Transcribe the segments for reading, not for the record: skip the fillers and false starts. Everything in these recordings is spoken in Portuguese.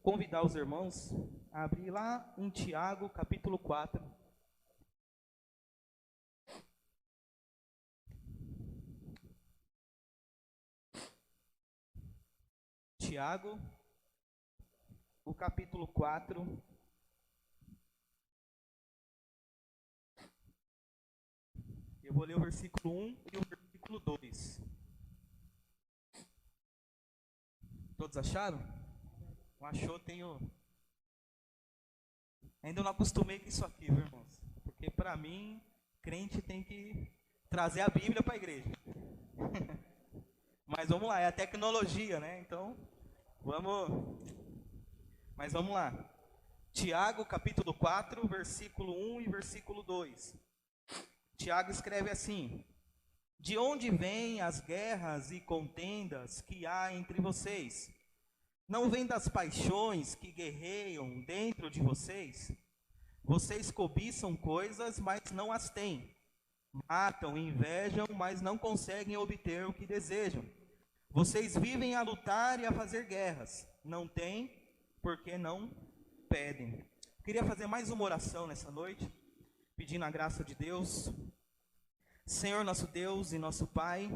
Convidar os irmãos a abrir lá em Tiago, capítulo 4. Tiago, o capítulo 4. Eu vou ler o versículo 1 e o versículo 2. Todos acharam? Não achou, tenho... Ainda não acostumei com isso aqui, viu, irmãos? Porque para mim, crente tem que trazer a Bíblia para a igreja. Mas vamos lá, é a tecnologia, né? Então, vamos lá. Tiago, capítulo 4, versículo 1 e versículo 2. Tiago escreve assim: De onde vêm as guerras e contendas que há entre vocês? Não vêm das paixões que guerreiam dentro de vocês? Vocês cobiçam coisas, mas não as têm. Matam, invejam, mas não conseguem obter o que desejam. Vocês vivem a lutar e a fazer guerras. Não têm, porque não pedem. Queria fazer mais uma oração nessa noite, pedindo a graça de Deus. Senhor nosso Deus e nosso Pai,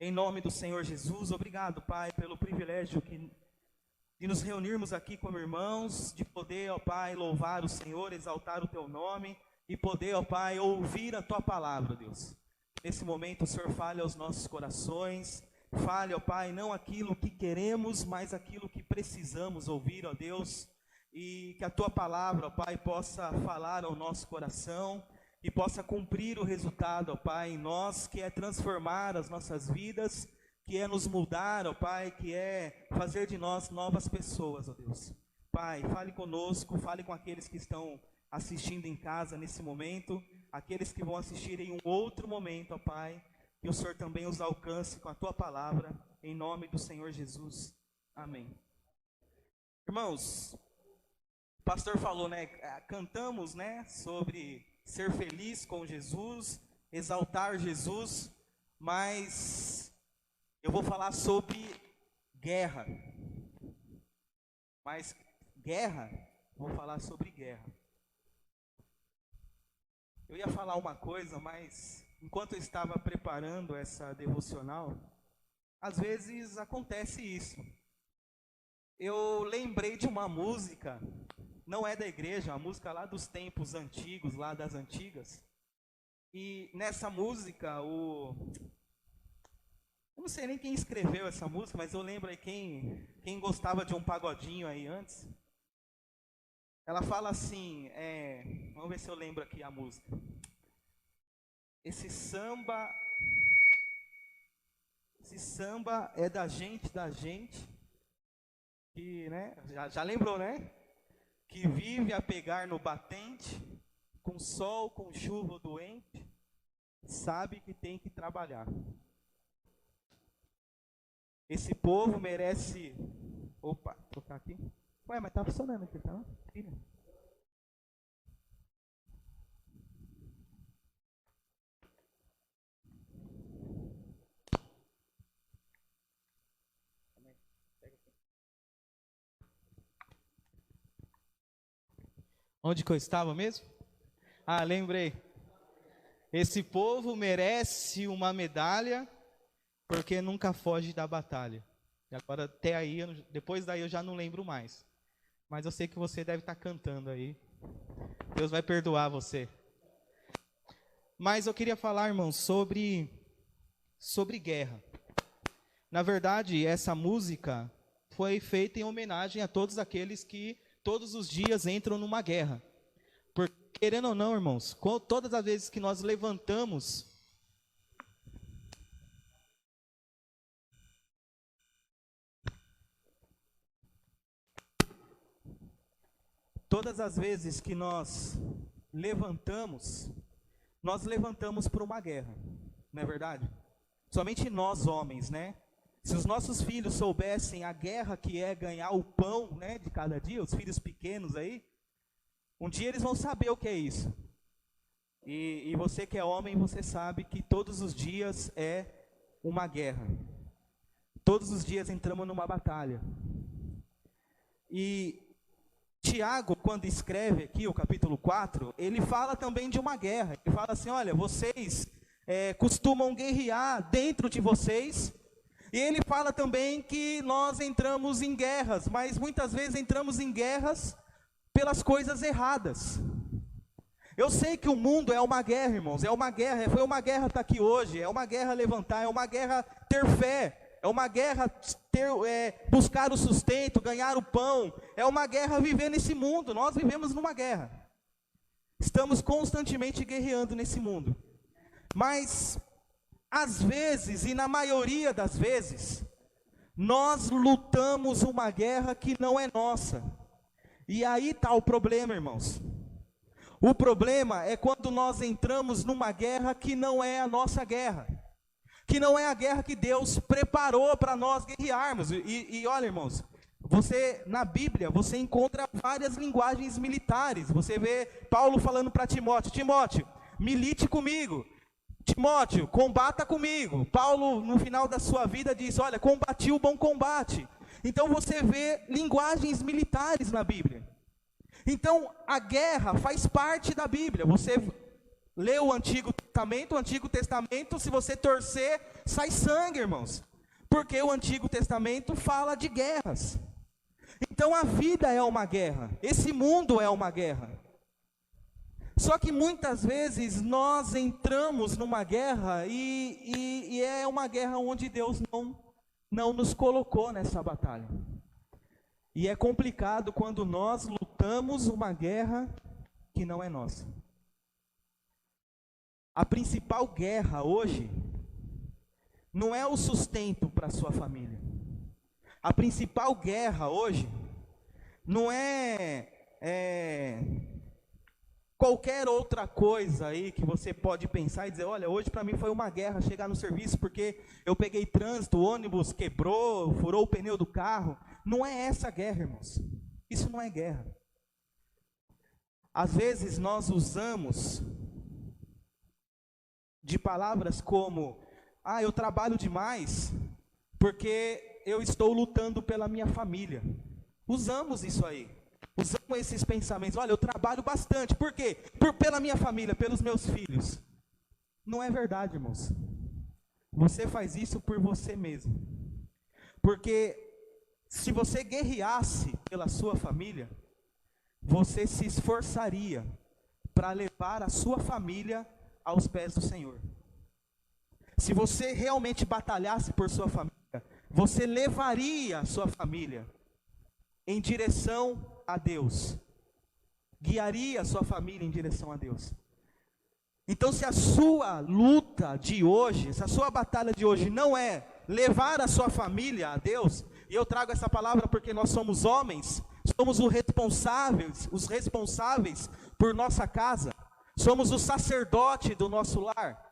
em nome do Senhor Jesus, obrigado, Pai, pelo privilégio de nos reunirmos aqui como irmãos, de poder, ó Pai, louvar o Senhor, exaltar o Teu nome, e poder, ó Pai, ouvir a Tua palavra, Deus. Nesse momento, o Senhor fale aos nossos corações, fale, ó Pai, não aquilo que queremos, mas aquilo que precisamos ouvir, ó Deus, e que a Tua palavra, ó Pai, possa falar ao nosso coração, e possa cumprir o resultado, ó Pai, em nós, que é transformar as nossas vidas, que é nos mudar, ó Pai, que é fazer de nós novas pessoas, ó Deus. Pai, fale conosco, fale com aqueles que estão assistindo em casa nesse momento, aqueles que vão assistir em um outro momento, ó Pai, que o Senhor também os alcance com a Tua palavra, em nome do Senhor Jesus. Amém. Irmãos, o pastor falou, né, cantamos, né, sobre ser feliz com Jesus, exaltar Jesus, mas eu vou falar sobre guerra. Mas guerra, vou falar sobre guerra. Eu ia falar uma coisa, mas enquanto eu estava preparando essa devocional, às vezes acontece isso. Eu lembrei de uma música, não é da igreja, uma música lá dos tempos antigos, lá das antigas. E nessa música, eu não sei nem quem escreveu essa música, mas eu lembro aí quem gostava de um pagodinho aí antes. Ela fala assim, vamos ver se eu lembro aqui a música. Esse samba é da gente, que, né, já lembrou, né? Que vive a pegar no batente, com sol, com chuva doente, sabe que tem que trabalhar. Esse povo merece... Opa, vou tocar aqui. Ué, mas tá funcionando aqui, tá? Onde que eu estava mesmo? Ah, lembrei. Esse povo merece uma medalha, porque nunca foge da batalha. E agora, até aí, depois daí eu já não lembro mais. Mas eu sei que você deve estar cantando aí. Deus vai perdoar você. Mas eu queria falar, irmãos, sobre guerra. Na verdade, essa música foi feita em homenagem a todos aqueles que todos os dias entram numa guerra. Porque, querendo ou não, irmãos, todas as vezes que nós levantamos... Todas as vezes que nós levantamos por uma guerra, não é verdade? Somente nós homens, né? Se os nossos filhos soubessem a guerra que é ganhar o pão, né, de cada dia, os filhos pequenos aí, um dia eles vão saber o que é isso. E você que é homem, você sabe que todos os dias é uma guerra. Todos os dias entramos numa batalha. E Tiago, quando escreve aqui o capítulo 4, ele fala também de uma guerra. Ele fala assim, olha, vocês costumam guerrear dentro de vocês. E ele fala também que nós entramos em guerras, mas muitas vezes entramos em guerras pelas coisas erradas. Eu sei que o mundo é uma guerra, irmãos, é uma guerra, foi uma guerra estar aqui hoje, é uma guerra levantar, é uma guerra ter fé, é uma guerra buscar o sustento, ganhar o pão, é uma guerra viver nesse mundo. Nós vivemos numa guerra, estamos constantemente guerreando nesse mundo, mas às vezes, e na maioria das vezes, nós lutamos uma guerra que não é nossa, e aí está o problema, irmãos. O problema é quando nós entramos numa guerra que não é a nossa guerra, que não é a guerra que Deus preparou para nós guerrearmos. E olha, irmãos, na Bíblia, você encontra várias linguagens militares. Você vê Paulo falando para Timóteo, Timóteo, milite comigo. Timóteo, combata comigo. Paulo, no final da sua vida, diz, olha, combati o bom combate. Então você vê linguagens militares na Bíblia. Então, a guerra faz parte da Bíblia. Você lê o Antigo Testamento, se você torcer, sai sangue, irmãos. Porque o Antigo Testamento fala de guerras. Então, a vida é uma guerra. Esse mundo é uma guerra. Só que muitas vezes nós entramos numa guerra e é uma guerra onde Deus não nos colocou nessa batalha. E é complicado quando nós lutamos uma guerra que não é nossa. A principal guerra hoje não é o sustento para a sua família. A principal guerra hoje não é qualquer outra coisa aí que você pode pensar e dizer, olha, hoje para mim foi uma guerra chegar no serviço porque eu peguei trânsito, o ônibus quebrou, furou o pneu do carro. Não é essa guerra, irmãos. Isso não é guerra. Às vezes nós usamos de palavras como, eu trabalho demais porque eu estou lutando pela minha família. Usamos isso aí. Usamos esses pensamentos, olha, eu trabalho bastante, por quê? Pela minha família, pelos meus filhos. Não é verdade, irmãos. Você faz isso por você mesmo. Porque se você guerreasse pela sua família, você se esforçaria para levar a sua família aos pés do Senhor. Se você realmente batalhasse por sua família, você levaria a sua família em direção a Deus, guiaria a sua família em direção a Deus. Então, se a sua luta de hoje, se a sua batalha de hoje não é levar a sua família a Deus, e eu trago essa palavra porque nós somos homens, somos os responsáveis por nossa casa, somos o sacerdote do nosso lar.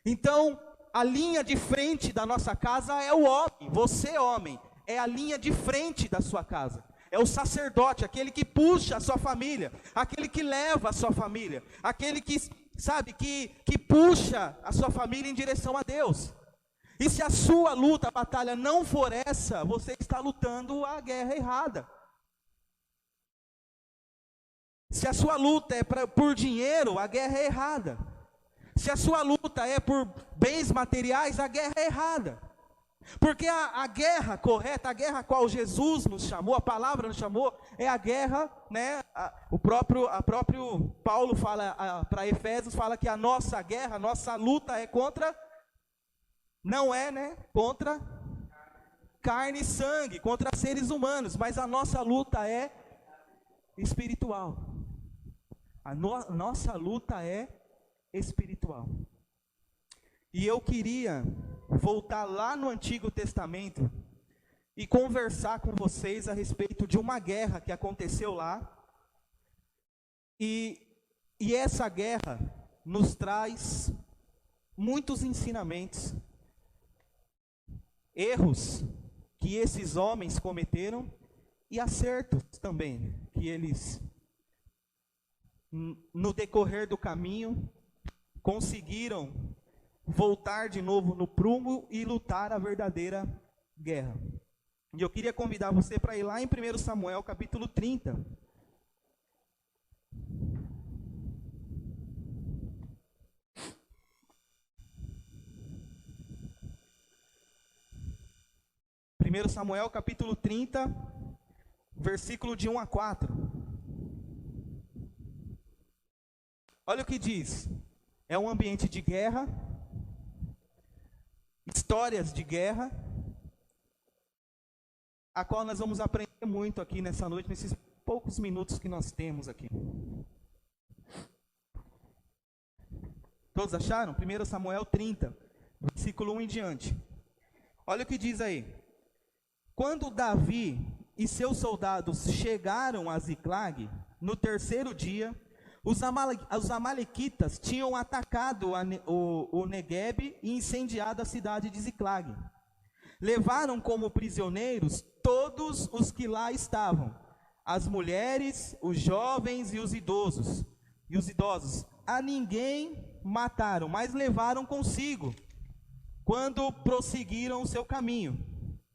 Então, a linha de frente da nossa casa é o homem, você homem, é a linha de frente da sua casa. É o sacerdote, aquele que puxa a sua família, aquele que leva a sua família, aquele que, que puxa a sua família em direção a Deus. E se a sua luta, a batalha não for essa, você está lutando a guerra errada. Se a sua luta é por dinheiro, a guerra é errada. Se a sua luta é por bens materiais, a guerra é errada. Porque a guerra correta, a guerra a qual Jesus nos chamou, a palavra nos chamou, é a guerra, né? O próprio Paulo fala para Efésios, fala que a nossa guerra, a nossa luta é contra, não é, né? Contra carne e sangue, contra seres humanos, mas a nossa luta é espiritual. Nossa luta é espiritual. E eu queria voltar lá no Antigo Testamento e conversar com vocês a respeito de uma guerra que aconteceu lá. E essa guerra nos traz muitos ensinamentos, erros que esses homens cometeram e acertos também, que eles, no decorrer do caminho, conseguiram voltar de novo no prumo e lutar a verdadeira guerra. E eu queria convidar você para ir lá em 1 Samuel, capítulo 30. Primeiro Samuel, capítulo 30, versículo de 1 a 4. Olha o que diz. É um ambiente de guerra, histórias de guerra, a qual nós vamos aprender muito aqui nessa noite, nesses poucos minutos que nós temos aqui. Todos acharam? 1 Samuel 30, versículo 1 em diante. Olha o que diz aí. Quando Davi e seus soldados chegaram a Ziclag, no terceiro dia, os amalequitas tinham atacado o Neguebe e incendiado a cidade de Ziclag. Levaram como prisioneiros todos os que lá estavam, as mulheres, os jovens e os idosos. A ninguém mataram, mas levaram consigo, quando prosseguiram o seu caminho.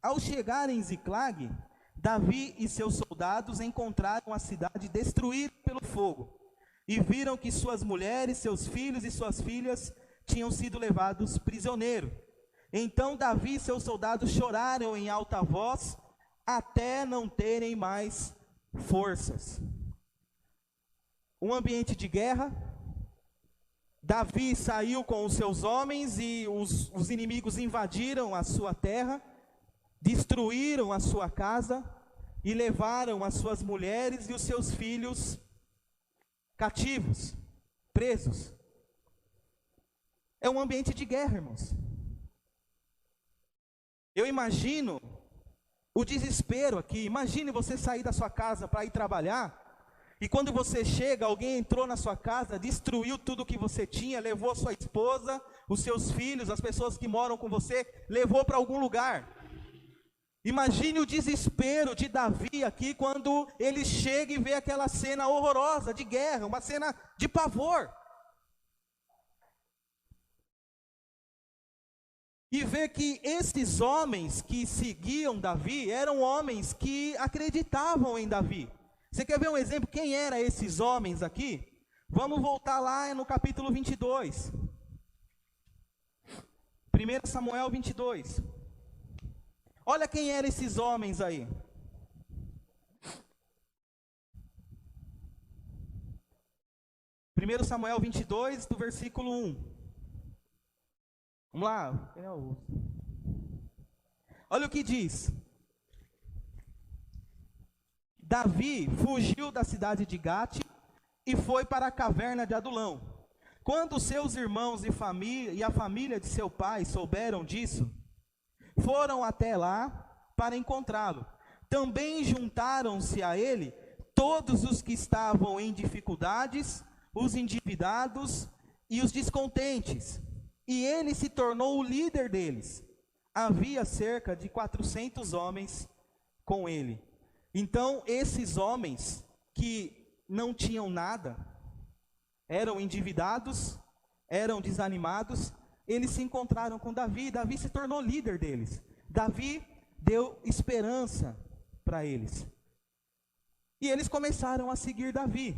Ao chegarem em Ziclag, Davi e seus soldados encontraram a cidade destruída pelo fogo, e viram que suas mulheres, seus filhos e suas filhas tinham sido levados prisioneiros. Então Davi e seus soldados choraram em alta voz, até não terem mais forças. Um ambiente de guerra. Davi saiu com os seus homens e os inimigos invadiram a sua terra, destruíram a sua casa e levaram as suas mulheres e os seus filhos cativos, presos. É um ambiente de guerra, irmãos. Eu imagino o desespero aqui. Imagine você sair da sua casa para ir trabalhar, e quando você chega, alguém entrou na sua casa, destruiu tudo que você tinha, levou a sua esposa, os seus filhos, as pessoas que moram com você, levou para algum lugar. Imagine o desespero de Davi aqui, quando ele chega e vê aquela cena horrorosa de guerra, uma cena de pavor. E vê que esses homens que seguiam Davi, eram homens que acreditavam em Davi. Você quer ver um exemplo? Quem eram esses homens aqui? Vamos voltar lá no capítulo 22. 1 Samuel 22. Olha quem eram esses homens aí. Primeiro Samuel 22, do versículo 1. Vamos lá. Olha o que diz. Davi fugiu da cidade de Gate e foi para a caverna de Adulão. Quando seus irmãos e a família de seu pai souberam disso, foram até lá para encontrá-lo. Também juntaram-se a ele todos os que estavam em dificuldades, os endividados e os descontentes. E ele se tornou o líder deles. Havia cerca de 400 homens com ele. Então, esses homens que não tinham nada, eram endividados, eram desanimados, eles se encontraram com Davi, Davi se tornou líder deles. Davi deu esperança para eles. E eles começaram a seguir Davi.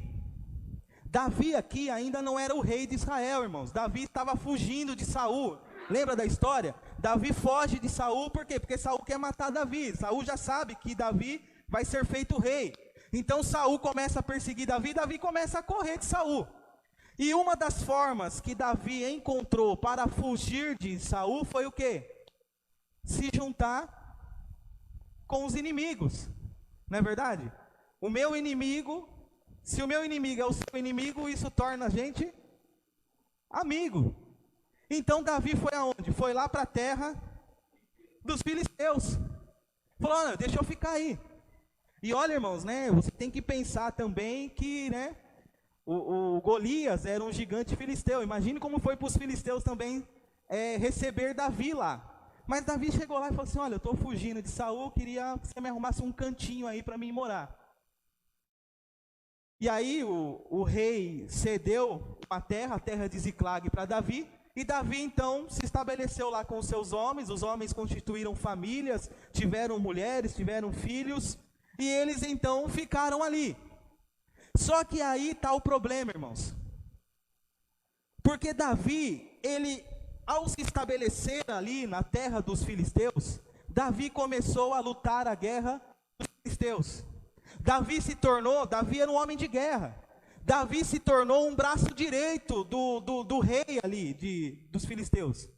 Davi aqui ainda não era o rei de Israel, irmãos. Davi estava fugindo de Saul. Lembra da história? Davi foge de Saul, por quê? Porque Saul quer matar Davi. Saul já sabe que Davi vai ser feito rei. Então Saul começa a perseguir Davi, Davi começa a correr de Saul. E uma das formas que Davi encontrou para fugir de Saul foi o quê? Se juntar com os inimigos. Não é verdade? O meu inimigo, se o meu inimigo é o seu inimigo, isso torna a gente amigo. Então Davi foi aonde? Foi lá para a terra dos filisteus. Falou, olha, deixa eu ficar aí. E olha, irmãos, né, você tem que pensar também que, né, o Golias era um gigante filisteu. Imagine como foi para os filisteus também receber Davi lá. Mas Davi chegou lá e falou assim, olha, eu estou fugindo de Saul, queria que você me arrumasse um cantinho aí para mim morar. E aí o rei cedeu a terra de Ziclag para Davi, E Davi então se estabeleceu lá com os seus homens, os homens constituíram famílias, tiveram mulheres, tiveram filhos, e eles então ficaram ali. Só que aí está o problema, irmãos. Porque Davi, ele, ao se estabelecer ali na terra dos filisteus, Davi começou a lutar a guerra dos filisteus. Davi era um homem de guerra. Davi se tornou um braço direito do rei ali, dos filisteus.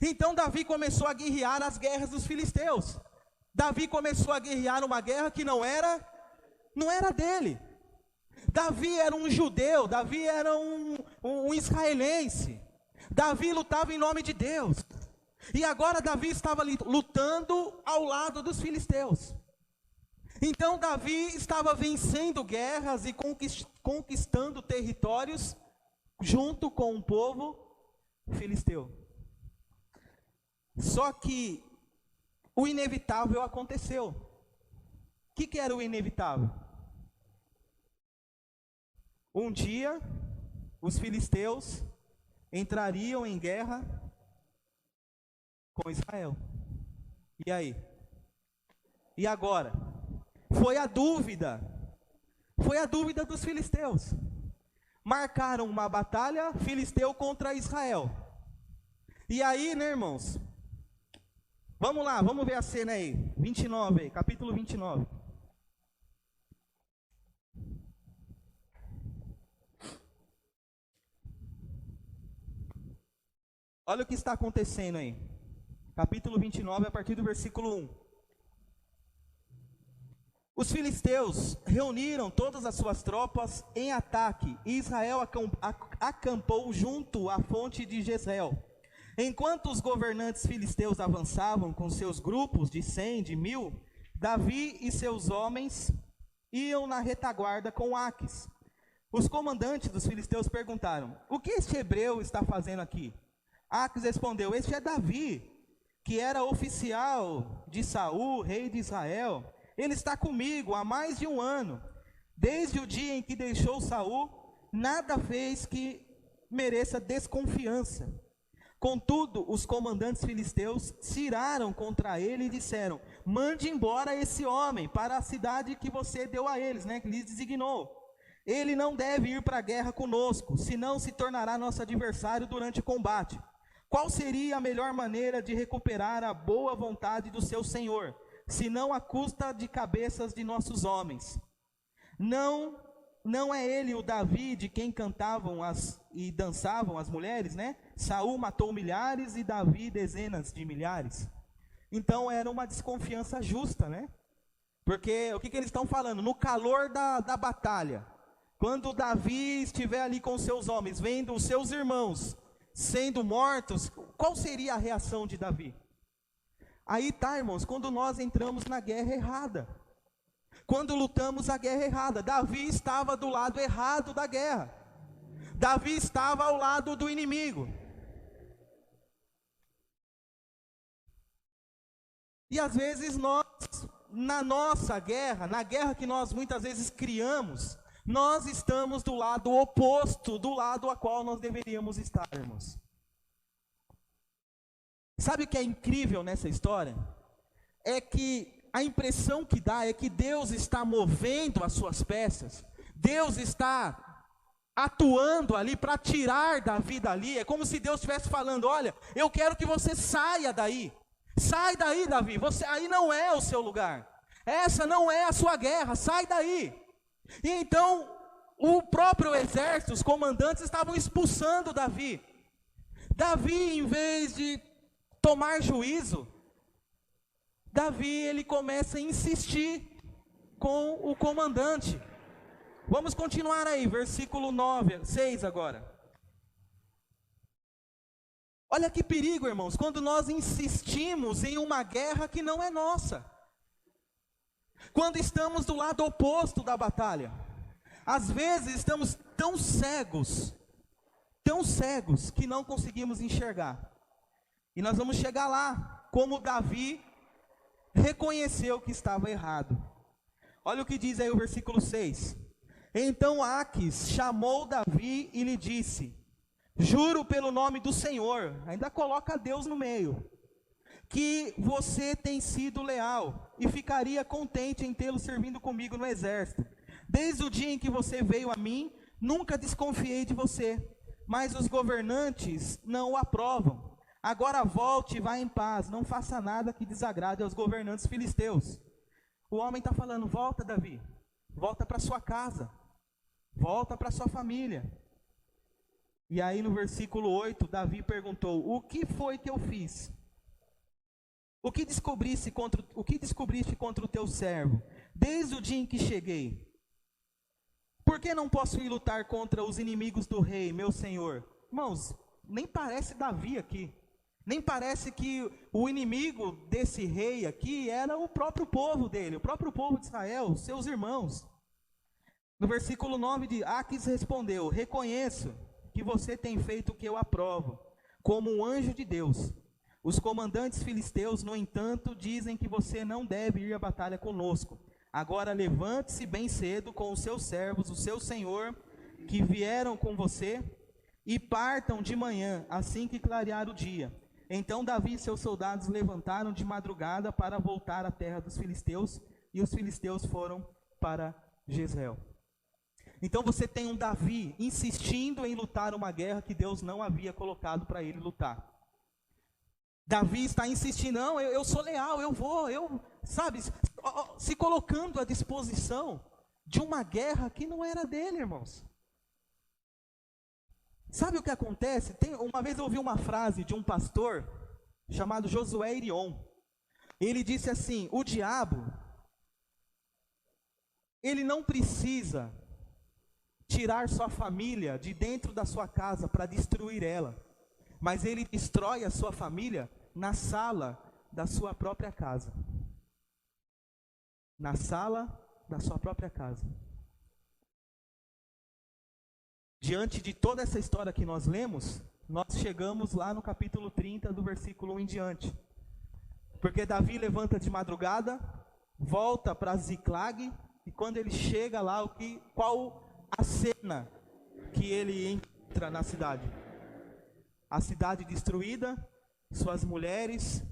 Então Davi começou a guerrear as guerras dos filisteus. Davi começou a guerrear uma guerra que não era dele. Davi era um judeu, Davi era um israelense. Davi lutava em nome de Deus. E agora Davi estava lutando ao lado dos filisteus. Então Davi estava vencendo guerras e conquistando territórios junto com o povo filisteu. Só que o inevitável aconteceu. O que era o inevitável? Um dia, os filisteus entrariam em guerra com Israel. E aí? E agora? Foi a dúvida dos filisteus. Marcaram uma batalha filisteu contra Israel. E aí, né, irmãos? Vamos lá, vamos ver a cena aí. 29 aí, capítulo 29. Olha o que está acontecendo aí. Capítulo 29, a partir do versículo 1. Os filisteus reuniram todas as suas tropas em ataque, e Israel acampou junto à fonte de Jezreel. Enquanto os governantes filisteus avançavam com seus grupos de 100, de 1000, Davi e seus homens iam na retaguarda com Aques. Os comandantes dos filisteus perguntaram: o que este hebreu está fazendo aqui? Aques respondeu: este é Davi, que era oficial de Saul, rei de Israel. Ele está comigo há mais de 1 ano. Desde o dia em que deixou Saul, nada fez que mereça desconfiança. Contudo, os comandantes filisteus se iraram contra ele e disseram: mande embora esse homem para a cidade que você deu a eles, que lhes designou. Ele não deve ir para a guerra conosco, senão se tornará nosso adversário durante o combate. Qual seria a melhor maneira de recuperar a boa vontade do seu senhor, senão à custa de cabeças de nossos homens? Não é ele o Davi de quem cantavam e dançavam as mulheres, Saul matou milhares e Davi dezenas de milhares. Então era uma desconfiança justa, Porque o que eles estão falando? No calor da batalha, quando Davi estiver ali com seus homens, vendo os seus irmãos sendo mortos, qual seria a reação de Davi? Aí tá, irmãos, quando nós entramos na guerra errada, quando lutamos a guerra errada. Davi estava do lado errado da guerra, Davi estava ao lado do inimigo. E às vezes nós, na nossa guerra, na guerra que nós muitas vezes criamos, nós estamos do lado oposto, do lado a qual nós deveríamos estar, irmãos. Sabe o que é incrível nessa história? É que a impressão que dá é que Deus está movendo as suas peças, Deus está atuando ali para tirar Davi dali. É como se Deus estivesse falando: olha, eu quero que você saia daí. Sai daí, Davi, você aí não é o seu lugar. Essa não é a sua guerra, sai daí. E então, o próprio exército, os comandantes estavam expulsando Davi. Davi, em vez de tomar juízo, Davi, ele começa a insistir com o comandante. Vamos continuar aí, versículo 6 agora. Olha que perigo, irmãos, quando nós insistimos em uma guerra que não é nossa. Quando estamos do lado oposto da batalha. Às vezes estamos tão cegos que não conseguimos enxergar. E nós vamos chegar lá, como Davi reconheceu que estava errado. Olha o que diz aí o versículo 6. Então Aques chamou Davi e lhe disse: juro pelo nome do Senhor, ainda coloca Deus no meio, que você tem sido leal e ficaria contente em tê-lo servindo comigo no exército. Desde o dia em que você veio a mim, nunca desconfiei de você, mas os governantes não o aprovam. Agora volte e vá em paz, não faça nada que desagrade aos governantes filisteus. O homem está falando, volta Davi, volta para sua casa, volta para sua família. E aí no versículo 8, Davi perguntou, o que foi que eu fiz? O que descobriste contra o teu servo, desde o dia em que cheguei? Por que não posso ir lutar contra os inimigos do rei, meu senhor? Irmãos, nem parece Davi aqui. Nem parece que o inimigo desse rei aqui era o próprio povo dele, o próprio povo de Israel, os seus irmãos. No versículo 9, Aquis respondeu, reconheço que você tem feito o que eu aprovo, como um anjo de Deus. Os comandantes filisteus, no entanto, dizem que você não deve ir à batalha conosco. Agora levante-se bem cedo com os seus servos, o seu senhor, que vieram com você, e partam de manhã, assim que clarear o dia. Então Davi e seus soldados levantaram de madrugada para voltar à terra dos filisteus, e os filisteus foram para Jezreel. Então você tem um Davi insistindo em lutar uma guerra que Deus não havia colocado para ele lutar. Davi está insistindo, não, eu sou leal, sabe, se colocando à disposição de uma guerra que não era dele, irmãos. Sabe o que acontece? Uma vez eu ouvi uma frase de um pastor chamado Josué Irion. Ele disse assim, o diabo, ele não precisa tirar sua família de dentro da sua casa para destruir ela. Mas ele destrói a sua família na sala da sua própria casa. Na sala da sua própria casa. Diante de toda essa história que nós lemos, nós chegamos lá no capítulo 30, do versículo 1 em diante. Porque Davi levanta de madrugada, volta para Ziclag, e quando ele chega lá, qual a cena que ele entra na cidade? A cidade destruída, suas mulheres,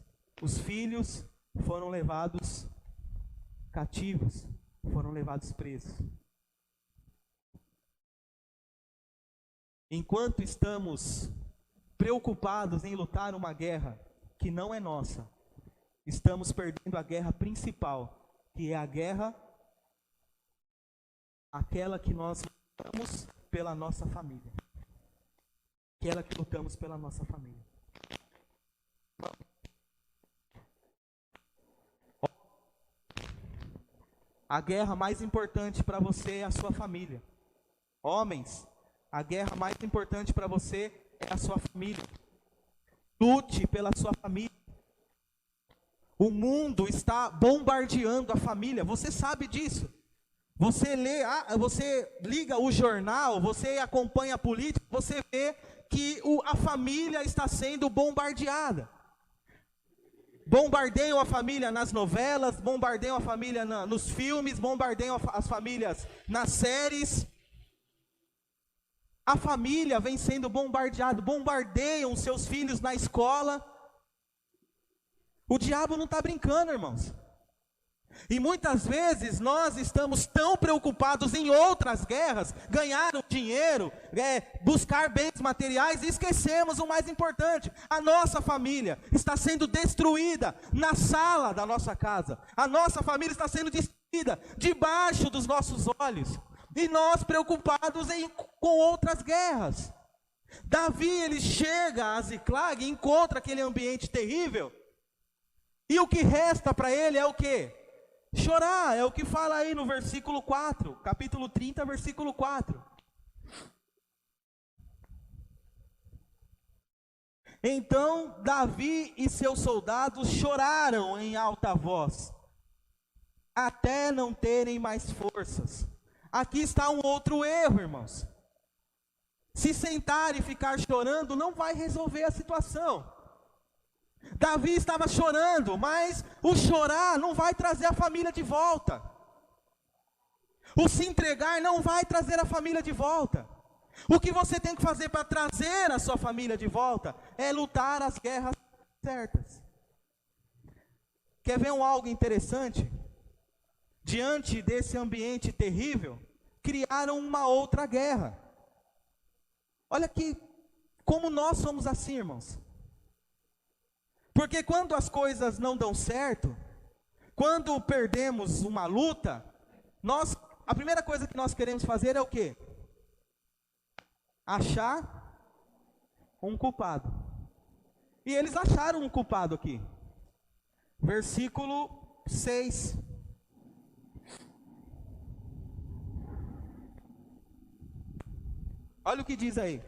os filhos foram levados cativos, foram levados presos. Enquanto estamos preocupados em lutar uma guerra que não é nossa, estamos perdendo a guerra principal, que é a guerra, aquela que nós lutamos pela nossa família. Aquela que lutamos pela nossa família. A guerra mais importante para você é a sua família. Homens, a guerra mais importante para você é a sua família. Lute pela sua família. O mundo está bombardeando a família, você sabe disso. Você liga o jornal, você acompanha a política, você vê que a família está sendo bombardeada. Bombardeiam a família nas novelas, bombardeiam a família nos filmes, bombardeiam as famílias nas séries. A família vem sendo bombardeada, bombardeiam os seus filhos na escola. O diabo não está brincando, irmãos. E muitas vezes nós estamos tão preocupados em outras guerras, ganhar o dinheiro, buscar bens materiais, e esquecemos o mais importante. A nossa família está sendo destruída na sala da nossa casa. A nossa família está sendo destruída debaixo dos nossos olhos. E nós preocupados com outras guerras. Davi, ele chega a Ziclag e encontra aquele ambiente terrível. E o que resta para ele é o quê? Chorar, é o que fala aí no versículo 4, capítulo 30, versículo 4. Então Davi e seus soldados choraram em alta voz, até não terem mais forças. Aqui está um outro erro, irmãos. Se sentar e ficar chorando não vai resolver a situação. Davi estava chorando, mas o chorar não vai trazer a família de volta. O se entregar não vai trazer a família de volta. O que você tem que fazer para trazer a sua família de volta é lutar as guerras certas. Quer ver algo interessante? Diante desse ambiente terrível, criaram uma outra guerra. Olha aqui, como nós somos assim, irmãos. Porque quando as coisas não dão certo, quando perdemos uma luta, a primeira coisa que nós queremos fazer é o quê? Achar um culpado. E eles acharam um culpado aqui. Versículo 6. Olha o que diz aí.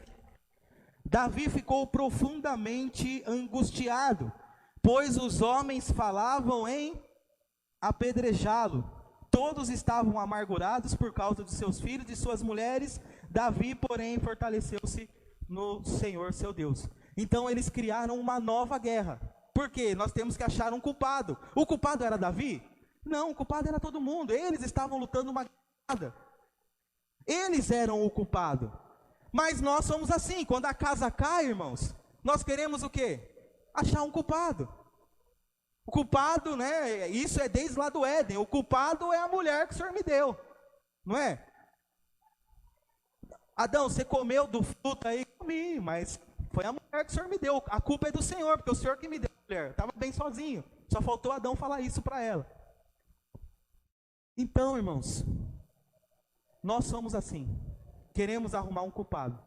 Davi ficou profundamente angustiado, pois os homens falavam em apedrejá-lo. Todos estavam amargurados por causa de seus filhos e de suas mulheres. Davi, porém, fortaleceu-se no Senhor seu Deus. Então eles criaram uma nova guerra. Por quê? Nós temos que achar um culpado. O culpado era Davi? Não, o culpado era todo mundo. Eles estavam lutando uma guerra. Eles eram o culpado. Mas nós somos assim, quando a casa cai, irmãos, nós queremos o quê? Achar um culpado. O culpado, né, isso é desde lá do Éden, o culpado é a mulher que o Senhor me deu, não é? Adão, você comeu do fruto aí? Comi, mas foi a mulher que o Senhor me deu, a culpa é do Senhor, porque o Senhor que me deu a mulher, estava bem sozinho, só faltou Adão falar isso para ela. Então, irmãos, nós somos assim. Queremos arrumar um culpado.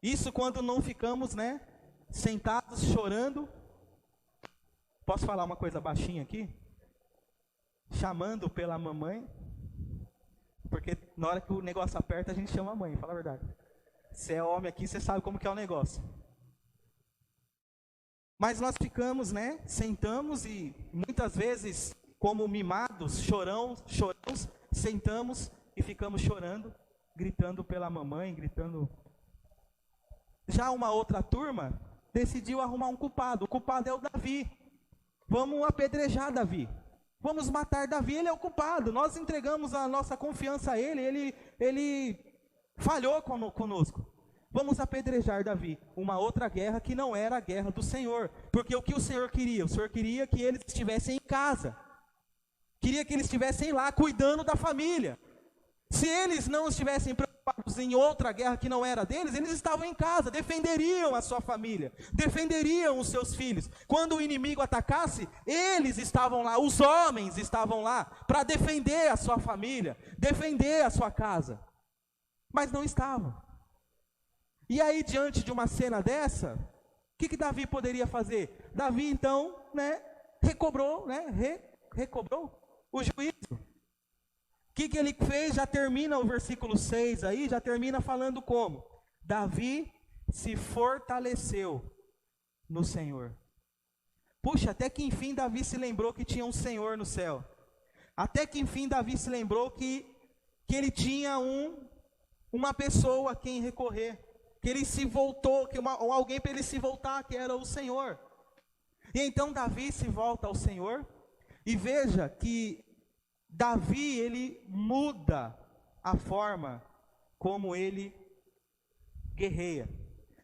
Isso quando não ficamos, né, sentados chorando. Posso falar uma coisa baixinha aqui? Chamando pela mamãe. Porque na hora que o negócio aperta, a gente chama a mãe, fala a verdade. Você é homem aqui, você sabe como que é o negócio. Mas nós ficamos, né, sentamos e muitas vezes, como mimados, choramos, sentamos e ficamos chorando, gritando pela mamãe, gritando. Já uma outra turma decidiu arrumar um culpado. O culpado é o Davi. Vamos apedrejar Davi. Vamos matar Davi, ele é o culpado. Nós entregamos a nossa confiança a ele falhou conosco. Vamos apedrejar Davi. Uma outra guerra que não era a guerra do Senhor. Porque o que o Senhor queria? O Senhor queria que eles estivessem em casa. Queria que eles estivessem lá cuidando da família. Se eles não estivessem preocupados em outra guerra que não era deles, eles estavam em casa, defenderiam a sua família, defenderiam os seus filhos. Quando o inimigo atacasse, eles estavam lá, os homens estavam lá, para defender a sua família, defender a sua casa. Mas não estavam. E aí, diante de uma cena dessa, o que Davi poderia fazer? Davi, então, recobrou o juízo. O que ele fez? Já termina o versículo 6 aí, já termina falando como? Davi se fortaleceu no Senhor. Puxa, até que enfim Davi se lembrou que tinha um Senhor no céu. Até que enfim Davi se lembrou que ele tinha uma pessoa a quem recorrer. Que ele se voltou, alguém para ele se voltar, que era o Senhor. E então Davi se volta ao Senhor. E veja que Davi, ele muda a forma como ele guerreia.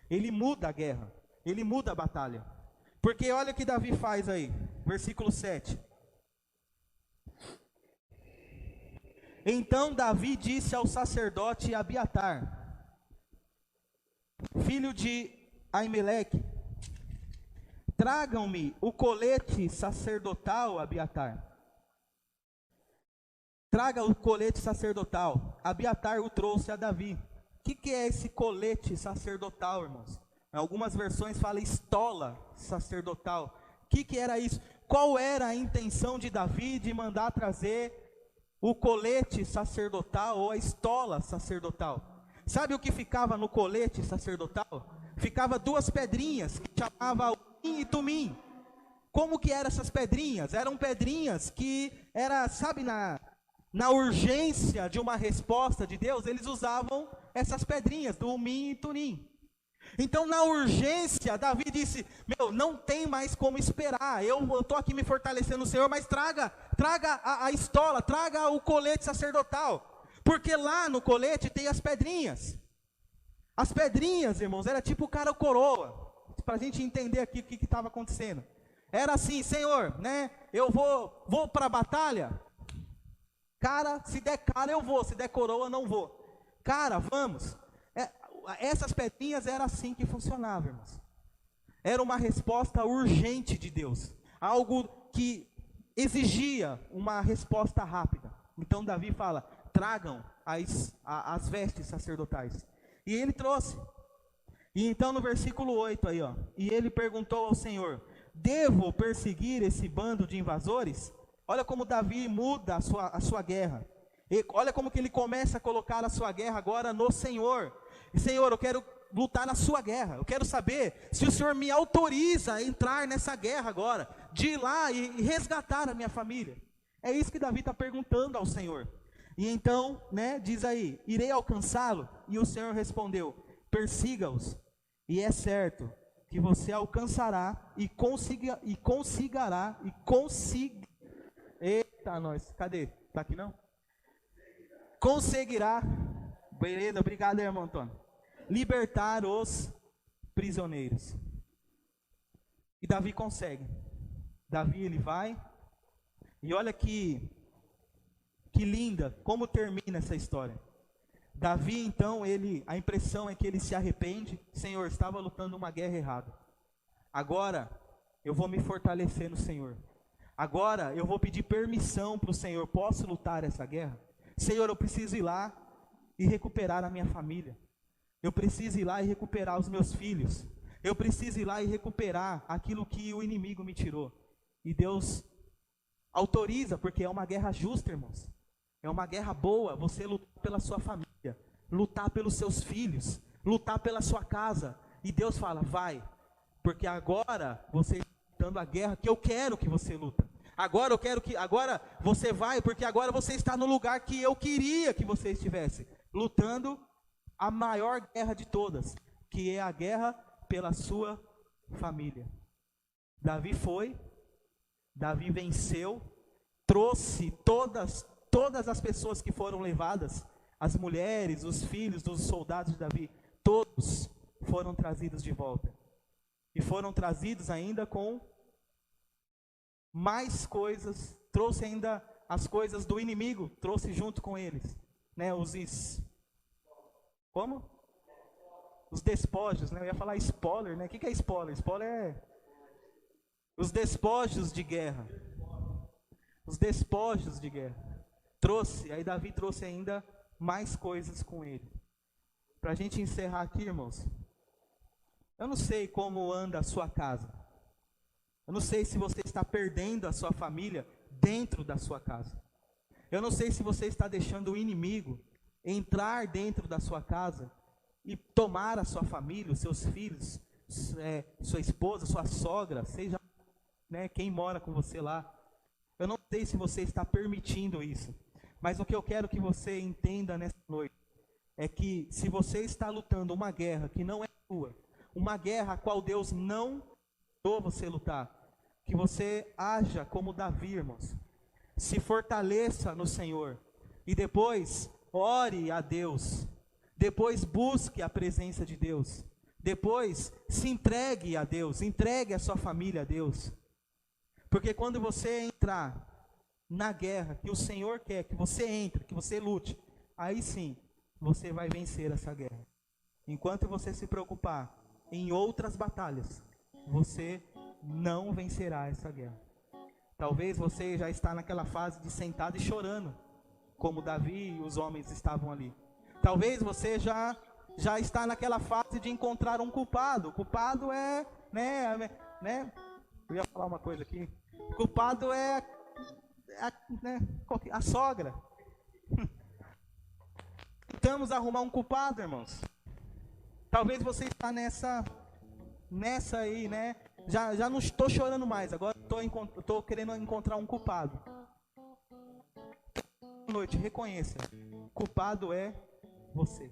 Ele muda a guerra. Ele muda a batalha. Porque olha o que Davi faz aí. Versículo 7. Então Davi disse ao sacerdote Abiatar, filho de Aimeleque: tragam-me o colete sacerdotal, Abiatar. Traga o colete sacerdotal. Abiatar o trouxe a Davi. O que é esse colete sacerdotal, irmãos? Em algumas versões fala estola sacerdotal. O que era isso? Qual era a intenção de Davi de mandar trazer o colete sacerdotal ou a estola sacerdotal? Sabe o que ficava no colete sacerdotal? Ficava duas pedrinhas que chamava Urim e Tumim. Como que eram essas pedrinhas? Eram pedrinhas que sabe, na urgência de uma resposta de Deus, eles usavam essas pedrinhas, do Umim e Tumim. Então, na urgência, Davi disse: não tem mais como esperar, eu estou aqui me fortalecendo no Senhor, mas traga a estola, traga o colete sacerdotal, porque lá no colete tem as pedrinhas. As pedrinhas, irmãos, era tipo cara ou coroa. Para a gente entender aqui o que estava acontecendo. Era assim, Senhor, né? Eu vou para a batalha. Cara, se der cara eu vou, se der coroa não vou. Cara, vamos. Essas pedrinhas era assim que funcionava, irmãos. Era uma resposta urgente de Deus. Algo que exigia uma resposta rápida. Então Davi fala, tragam as vestes sacerdotais. E ele trouxe. E então no versículo 8 aí, ó. E ele perguntou ao Senhor, devo perseguir esse bando de invasores? Olha como Davi muda a sua guerra. E olha como que ele começa a colocar a sua guerra agora no Senhor. E Senhor, eu quero lutar na sua guerra. Eu quero saber se o Senhor me autoriza a entrar nessa guerra agora. De ir lá e resgatar a minha família. É isso que Davi está perguntando ao Senhor. E então, né, diz aí, irei alcançá-lo? E o Senhor respondeu, persiga-os. E é certo que você alcançará e conseguirá. Eita, nós, cadê? Tá aqui não? Conseguirá. Beleza, obrigado, irmão Antônio. Libertar os prisioneiros. E Davi consegue. Davi, ele vai. E olha que linda, como termina essa história. Davi, então, a impressão é que ele se arrepende. Senhor, estava lutando uma guerra errada. Agora, eu vou me fortalecer no Senhor. Agora, eu vou pedir permissão para o Senhor. Posso lutar essa guerra? Senhor, eu preciso ir lá e recuperar a minha família. Eu preciso ir lá e recuperar os meus filhos. Eu preciso ir lá e recuperar aquilo que o inimigo me tirou. E Deus autoriza, porque é uma guerra justa, irmãos. É uma guerra boa, você lutar pela sua família, lutar pelos seus filhos, lutar pela sua casa. E Deus fala, vai, porque agora você está lutando a guerra que eu quero que você luta. Agora você vai, porque agora você está no lugar que eu queria que você estivesse. Lutando a maior guerra de todas, que é a guerra pela sua família. Davi foi, Davi venceu, trouxe todas as pessoas que foram levadas, as mulheres, os filhos dos soldados de Davi, todos foram trazidos de volta. E foram trazidos ainda com mais coisas, trouxe ainda as coisas do inimigo, trouxe junto com eles, né, como? Os despojos, né, eu ia falar spoiler, né, o que é spoiler? Spoiler é os despojos de guerra, os despojos de guerra. Trouxe, aí Davi trouxe ainda mais coisas com ele. Para a gente encerrar aqui, irmãos, eu não sei como anda a sua casa. Eu não sei se você está perdendo a sua família dentro da sua casa. Eu não sei se você está deixando o inimigo entrar dentro da sua casa e tomar a sua família, os seus filhos, sua esposa, sua sogra, seja, né, quem mora com você lá. Eu não sei se você está permitindo isso. Mas o que eu quero que você entenda nessa noite é que se você está lutando uma guerra que não é sua, uma guerra a qual Deus não mandou você lutar, que você haja como Davi, irmãos. Se fortaleça no Senhor e depois ore a Deus. Depois busque a presença de Deus. Depois se entregue a Deus, entregue a sua família a Deus. Porque quando você entrar na guerra que o Senhor quer que você entre, que você lute, aí sim, você vai vencer essa guerra. Enquanto você se preocupar em outras batalhas, você não vencerá essa guerra. Talvez você já está naquela fase de sentado e chorando, como Davi e os homens estavam ali. Talvez você já está naquela fase de encontrar um culpado. O culpado é, né, eu ia falar uma coisa aqui. O culpado é a sogra. Tentamos arrumar um culpado, irmãos. Talvez você está nessa aí, né? Já não estou chorando mais, agora estou querendo encontrar um culpado. Boa noite, reconheça. Culpado é você.